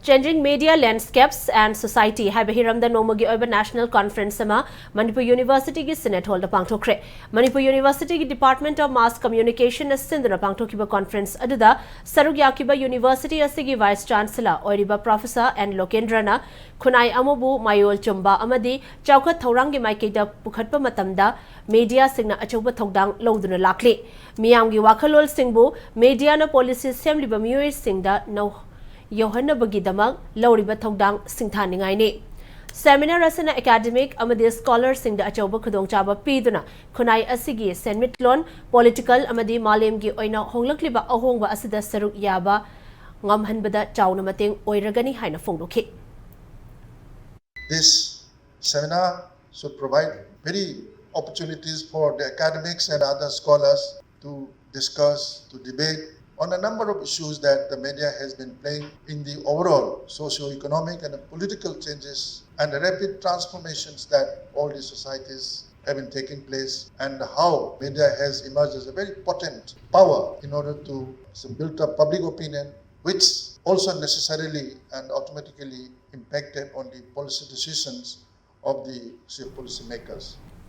Changing Media Landscapes and Society Hiramda Nomogi over National Conference Sama, Manipur University ki Senate Holder Pangtokre. Manipur University ki Department of Mass Communication is Sindhana Pangtokiba Conference Aduda, Sarugyakiba University Asigi Vice Chancellor, Oiriba Professor and Lokendrana, Kunai Amobu, Mayol Chumba Amadi, Chauka Thorangi Maikeda Pukhatpa Matamda, Media Signa Achoba Togdang Loduna Lakli. Miamgi Wakalol Singbu, Media no Policy Assembly Bamuir Singda no. Yohanna Bagidamag, Loriba Togdang Singthaningaini. Seminar Asana Academic Amadi Scholar Sing the Achoba Kudong Chaba Piduna, Kunai Asigi, Sen Mitlon, Political Amadi Malimgi Oina Honglakliba Ahongba Asida Saruk Yaba, Ngamhanbada Chaunamating Oiragani Haina Fondoki. This seminar should provide very opportunities for the academics and other scholars to discuss, to debate on a number of issues that the media has been playing in the overall socio-economic and political changes and the rapid transformations that all these societies have been taking place, and how media has emerged as a very potent power in order to build up public opinion, which also necessarily and automatically impacted on the policy decisions of the policy makers.